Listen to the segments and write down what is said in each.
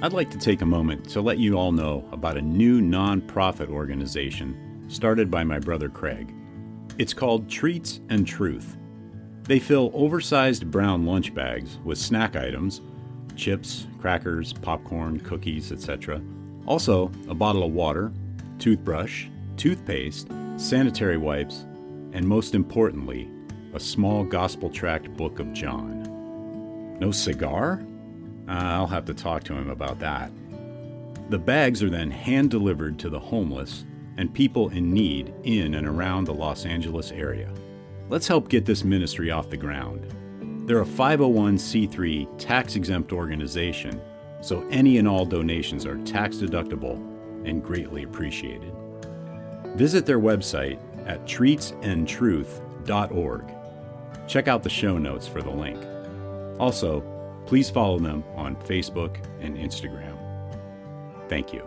I'd like to take a moment to let you all know about a new non-profit organization started by my brother Craig. It's called Treats and Truth. They fill oversized brown lunch bags with snack items, chips, crackers, popcorn, cookies, etc. Also, a bottle of water, toothbrush, toothpaste, sanitary wipes, and most importantly, a small gospel tract book of John. No cigar? I'll have to talk to him about that. The bags are then hand-delivered to the homeless and people in need in and around the Los Angeles area. Let's help get this ministry off the ground. They're a 501c3 tax-exempt organization, so any and all donations are tax-deductible and greatly appreciated. Visit their website at treatsandtruth.org. Check out the show notes for the link. Also, please follow them on Facebook and Instagram. Thank you.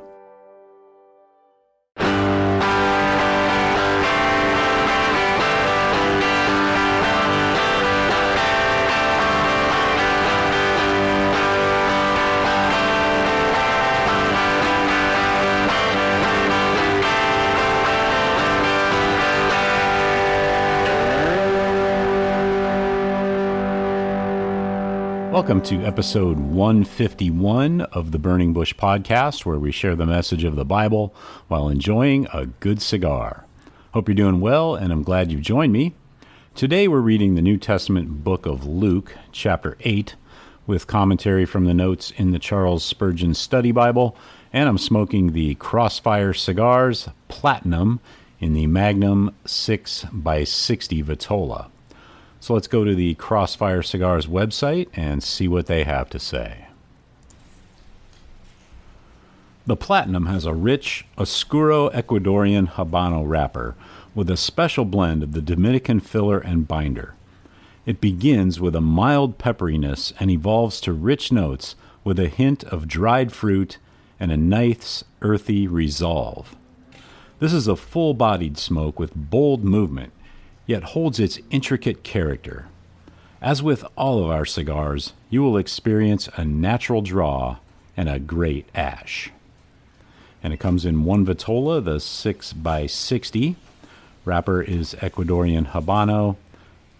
Welcome to episode 151 of the Burning Bush Podcast, where we share the message of the Bible while enjoying a good cigar. Hope you're doing well, and I'm glad you've joined me. Today we're reading the New Testament book of Luke, chapter 8, with commentary from the notes in the Charles Spurgeon Study Bible, and I'm smoking the Crossfire cigars Platinum in the Magnum 6x60 Vitola. So let's go to the Crossfire Cigars website and see what they have to say. The Platinum has a rich, oscuro Ecuadorian Habano wrapper with a special blend of the Dominican filler and binder. It begins with a mild pepperiness and evolves to rich notes with a hint of dried fruit and a nice, earthy resolve. This is a full-bodied smoke with bold movement, yet holds its intricate character. As with all of our cigars, you will experience a natural draw and a great ash. And it comes in one Vitola, the 6x60. Wrapper is Ecuadorian Habano.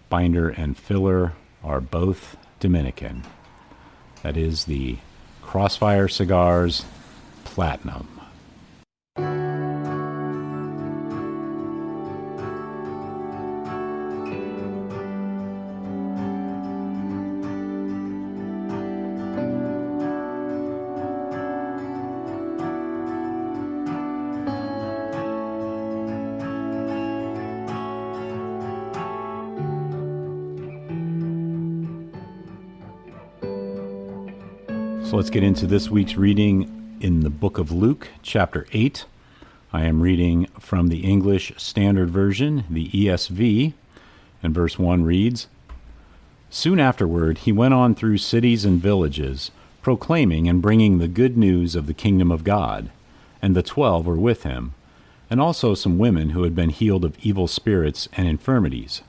Binder and filler are both Dominican. That is the Crossfire Cigars Platinum. So let's get into this week's reading in the book of Luke, chapter 8. I am reading from the English Standard Version, the ESV, and verse 1 reads, "Soon afterward he went on through cities and villages, proclaiming and bringing the good news of the kingdom of God. And the 12 were with him, and also some women who had been healed of evil spirits and infirmities.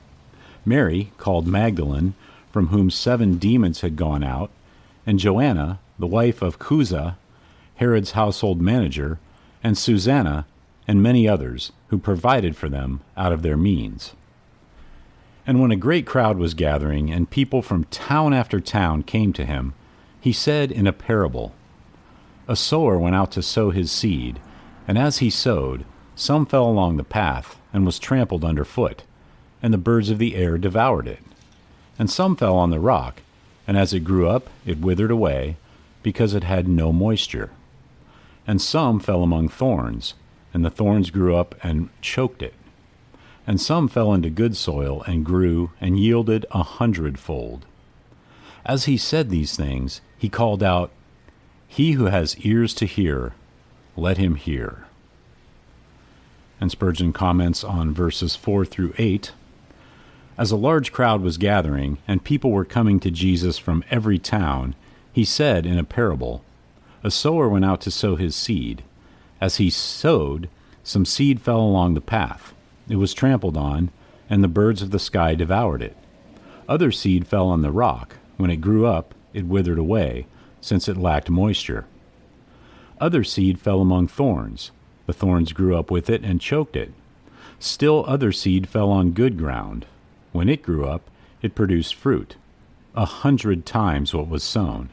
Mary, called Magdalene, from whom 7 demons had gone out, and Joanna, the wife of Chuza, Herod's household manager, and Susanna, and many others, who provided for them out of their means. And when a great crowd was gathering, and people from town after town came to him, he said in a parable, 'A sower went out to sow his seed, and as he sowed, some fell along the path, and was trampled underfoot, and the birds of the air devoured it. And some fell on the rock, and as it grew up, it withered away, because it had no moisture. And some fell among thorns, and the thorns grew up and choked it. And some fell into good soil, and grew, and yielded 100-fold. As he said these things, he called out, 'He who has ears to hear, let him hear.'" And Spurgeon comments on verses 4 through 8. "As a large crowd was gathering, and people were coming to Jesus from every town, he said in a parable, 'A sower went out to sow his seed. As he sowed, some seed fell along the path. It was trampled on, and the birds of the sky devoured it. Other seed fell on the rock. When it grew up, it withered away, since it lacked moisture. Other seed fell among thorns. The thorns grew up with it and choked it. Still other seed fell on good ground. When it grew up, it produced fruit, 100 times what was sown."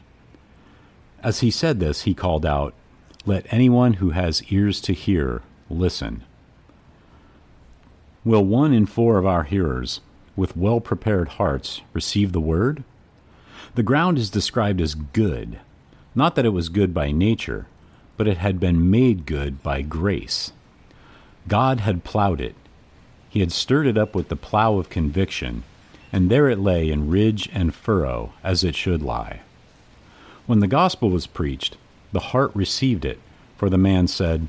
As he said this, he called out, "Let anyone who has ears to hear listen." Will 1 in 4 of our hearers, with well-prepared hearts, receive the word? The ground is described as good, not that it was good by nature, but it had been made good by grace. God had plowed it. He had stirred it up with the plow of conviction, and there it lay in ridge and furrow as it should lie. When the gospel was preached, the heart received it, for the man said,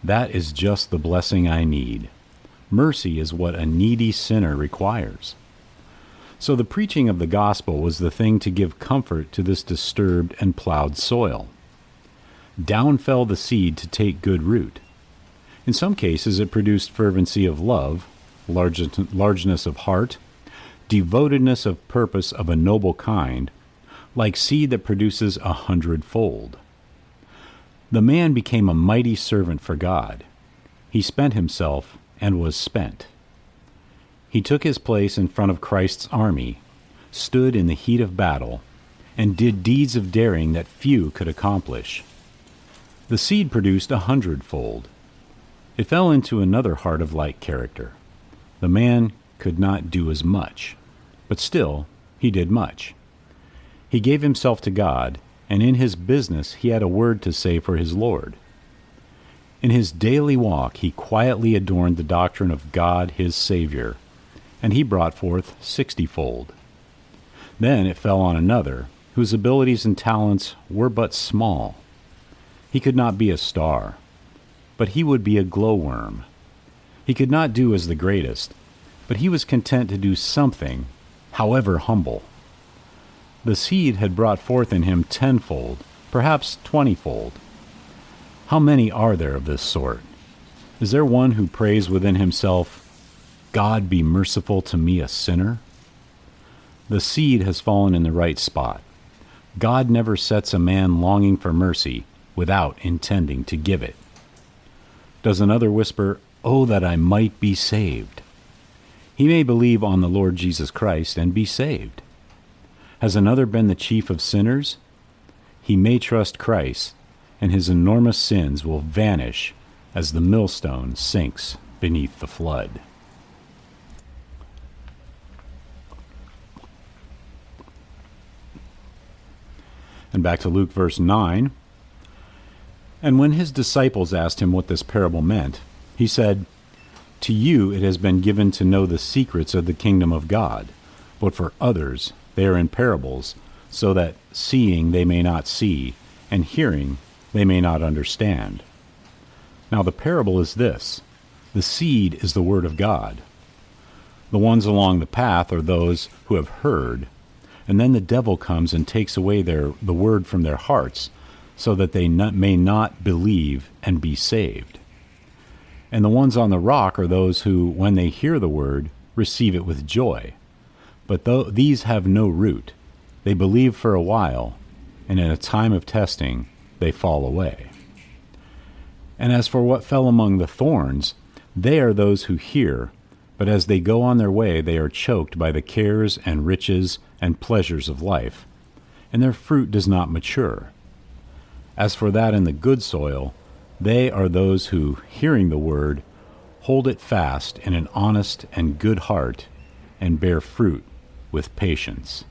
"That is just the blessing I need. Mercy is what a needy sinner requires." So the preaching of the gospel was the thing to give comfort to this disturbed and plowed soil. Down fell the seed to take good root. In some cases it produced fervency of love, largeness of heart, devotedness of purpose of a noble kind, like seed that produces 100-fold. The man became a mighty servant for God. He spent himself and was spent. He took his place in front of Christ's army, stood in the heat of battle, and did deeds of daring that few could accomplish. The seed produced 100-fold. It fell into another heart of like character. The man could not do as much, but still he did much. He gave himself to God, and in his business he had a word to say for his Lord. In his daily walk he quietly adorned the doctrine of God his Savior, and he brought forth 60-fold. Then it fell on another, whose abilities and talents were but small. He could not be a star, but he would be a glowworm. He could not do as the greatest, but he was content to do something, however humble. The seed had brought forth in him 10-fold, perhaps 20-fold. How many are there of this sort? Is there one who prays within himself, "God be merciful to me, a sinner"? The seed has fallen in the right spot. God never sets a man longing for mercy without intending to give it. Does another whisper, "Oh, that I might be saved"? He may believe on the Lord Jesus Christ and be saved. Has another been the chief of sinners? He may trust Christ, and his enormous sins will vanish as the millstone sinks beneath the flood. And back to Luke verse 9. And when his disciples asked him what this parable meant, he said, "To you it has been given to know the secrets of the kingdom of God, but for others they are in parables, so that seeing they may not see, and hearing they may not understand." Now the parable is this: the seed is the word of God. The ones along the path are those who have heard, and then the devil comes and takes away the word from their hearts, so that they may not believe and be saved. And the ones on the rock are those who, when they hear the word, receive it with joy. But these have no root. They believe for a while, and in a time of testing, they fall away. And as for what fell among the thorns, they are those who hear, but as they go on their way, they are choked by the cares and riches and pleasures of life, and their fruit does not mature. As for that in the good soil, they are those who, hearing the word, hold it fast in an honest and good heart, and bear fruit with patience.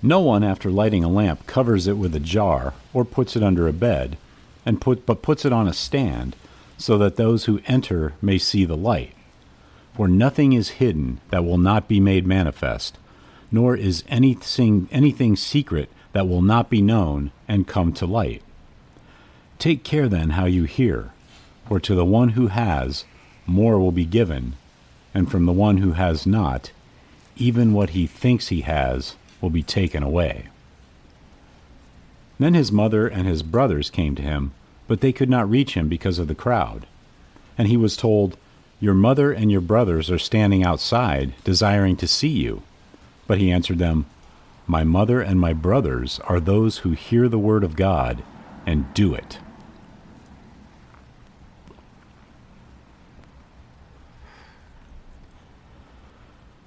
No one, after lighting a lamp, covers it with a jar or puts it under a bed, but puts it on a stand, so that those who enter may see the light. For nothing is hidden that will not be made manifest, nor is anything secret that will not be known and come to light. Take care then how you hear, for to the one who has, more will be given, and from the one who has not, even what he thinks he has will be taken away. Then his mother and his brothers came to him, but they could not reach him because of the crowd. And he was told, "Your mother and your brothers are standing outside, desiring to see you." But he answered them, "My mother and my brothers are those who hear the word of God and do it."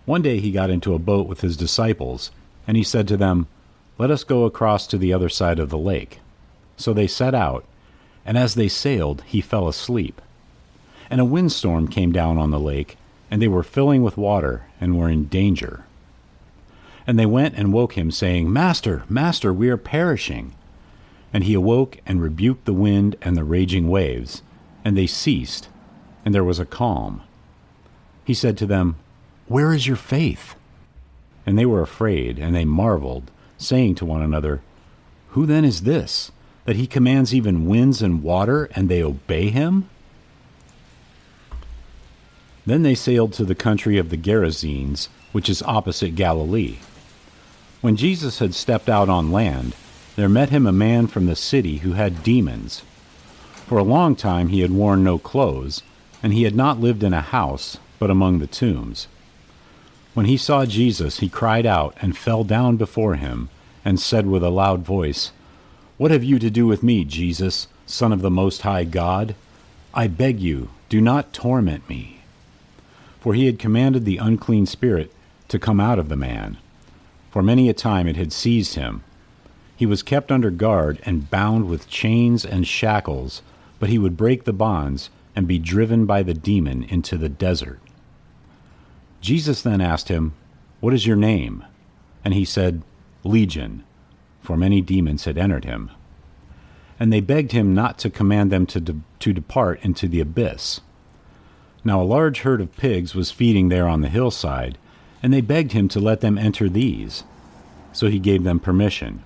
One day he got into a boat with his disciples, and he said to them, "Let us go across to the other side of the lake." So they set out, and as they sailed, he fell asleep. And a windstorm came down on the lake, and they were filling with water and were in danger. And they went and woke him, saying, "Master, Master, we are perishing." And he awoke and rebuked the wind and the raging waves, and they ceased, and there was a calm. He said to them, "Where is your faith?" And they were afraid, and they marveled, saying to one another, "Who then is this, that he commands even winds and water, and they obey him?" Then they sailed to the country of the Gerasenes, which is opposite Galilee. When Jesus had stepped out on land, there met him a man from the city who had demons. For a long time he had worn no clothes, and he had not lived in a house, but among the tombs. When he saw Jesus, he cried out and fell down before him, and said with a loud voice, "What have you to do with me, Jesus, Son of the Most High God? I beg you, do not torment me." For he had commanded the unclean spirit to come out of the man. For many a time it had seized him. He was kept under guard and bound with chains and shackles, but he would break the bonds and be driven by the demon into the desert. Jesus then asked him, "What is your name?" And he said, "Legion," for many demons had entered him. And they begged him not to command them to depart into the abyss. Now a large herd of pigs was feeding there on the hillside, and they begged him to let them enter these. So he gave them permission.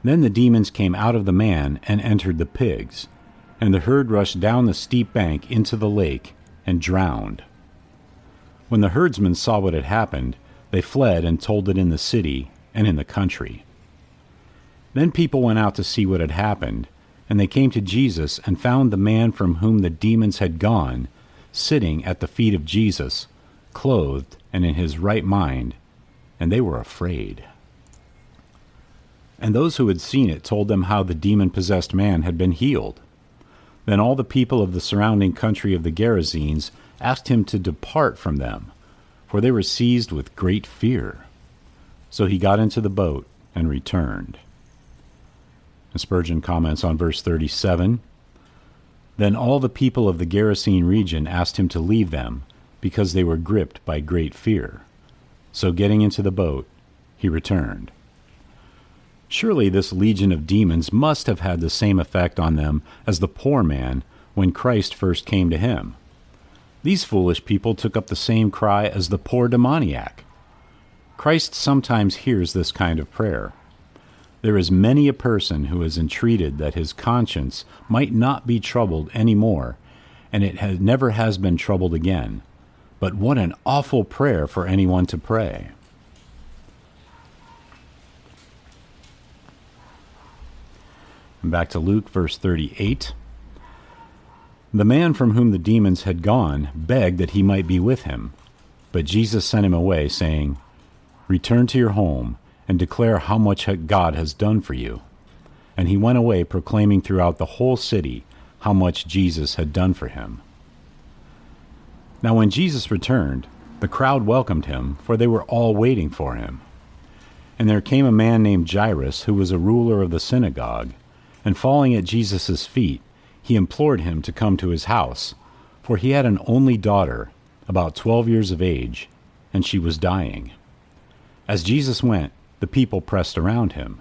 Then the demons came out of the man and entered the pigs, and the herd rushed down the steep bank into the lake and drowned. When the herdsmen saw what had happened, they fled and told it in the city and in the country. Then people went out to see what had happened, and they came to Jesus and found the man from whom the demons had gone, sitting at the feet of Jesus, clothed and in his right mind, and they were afraid. And those who had seen it told them how the demon-possessed man had been healed. Then all the people of the surrounding country of the Gerasenes asked him to depart from them, for they were seized with great fear. So he got into the boat and returned. And Spurgeon comments on verse 37, "Then all the people of the Gerasene region asked him to leave them, because they were gripped by great fear. So getting into the boat, he returned." Surely this legion of demons must have had the same effect on them as the poor man when Christ first came to him. These foolish people took up the same cry as the poor demoniac. Christ sometimes hears this kind of prayer. There is many a person who has entreated that his conscience might not be troubled any more, and it never has been troubled again. But what an awful prayer for anyone to pray. And back to Luke, verse 38. The man from whom the demons had gone begged that he might be with him, but Jesus sent him away, saying, "Return to your home, and declare how much God has done for you." And he went away proclaiming throughout the whole city how much Jesus had done for him. Now when Jesus returned, the crowd welcomed him, for they were all waiting for him. And there came a man named Jairus, who was a ruler of the synagogue, and falling at Jesus' feet, he implored him to come to his house, for he had an only daughter, about 12 years of age, and she was dying. As Jesus went, the people pressed around him.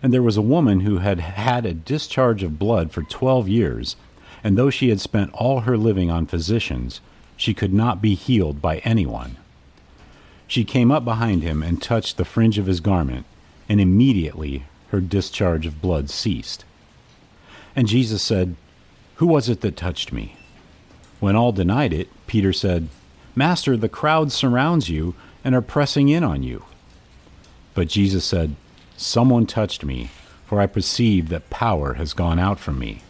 And there was a woman who had had a discharge of blood for 12 years, and though she had spent all her living on physicians, she could not be healed by anyone. She came up behind him and touched the fringe of his garment, and immediately her discharge of blood ceased. And Jesus said, "Who was it that touched me?" When all denied it, Peter said, "Master, the crowd surrounds you and are pressing in on you." But Jesus said, "Someone touched me, for I perceive that power has gone out from me."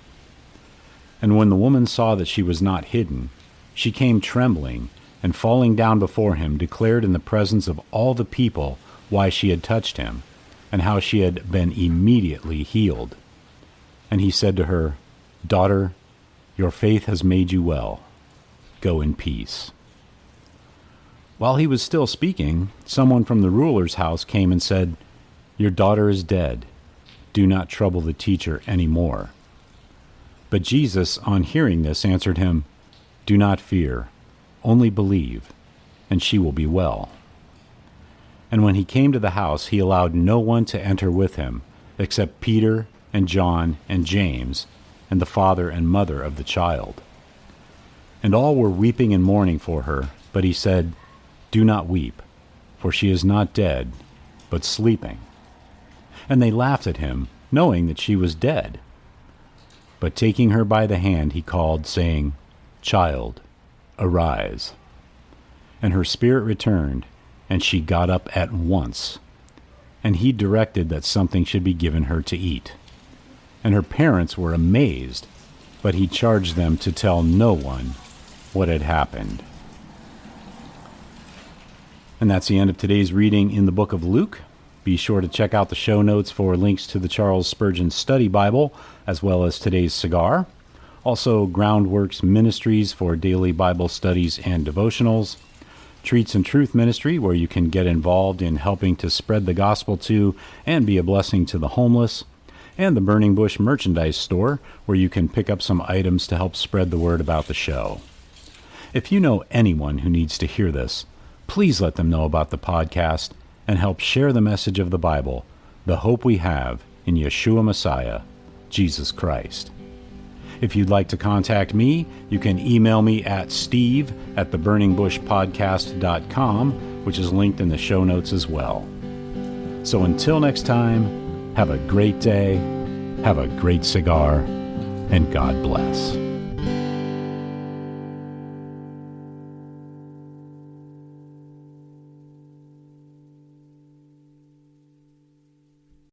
And when the woman saw that she was not hidden, she came trembling, and falling down before him, declared in the presence of all the people why she had touched him, and how she had been immediately healed. And he said to her, "Daughter, your faith has made you well. Go in peace." While he was still speaking, someone from the ruler's house came and said, "Your daughter is dead. Do not trouble the teacher any more." But Jesus, on hearing this, answered him, "Do not fear, only believe, and she will be well." And when he came to the house, he allowed no one to enter with him, except Peter and John and James, and the father and mother of the child. And all were weeping and mourning for her, but he said, "Do not weep, for she is not dead, but sleeping." And they laughed at him, knowing that she was dead. But taking her by the hand, he called, saying, "Child, arise." And her spirit returned, and she got up at once. And he directed that something should be given her to eat. And her parents were amazed, but he charged them to tell no one what had happened. And that's the end of today's reading in the book of Luke. Be sure to check out the show notes for links to the Charles Spurgeon Study Bible, as well as today's cigar. Also, Groundworks Ministries for daily Bible studies and devotionals. Treats and Truth Ministry, where you can get involved in helping to spread the gospel to and be a blessing to the homeless. And the Burning Bush Merchandise Store, where you can pick up some items to help spread the word about the show. If you know anyone who needs to hear this, please let them know about the podcast and help share the message of the Bible, the hope we have in Yeshua Messiah, Jesus Christ. If you'd like to contact me, you can email me at steve@theburningbushpodcast.com, which is linked in the show notes as well. So until next time, have a great day, have a great cigar, and God bless.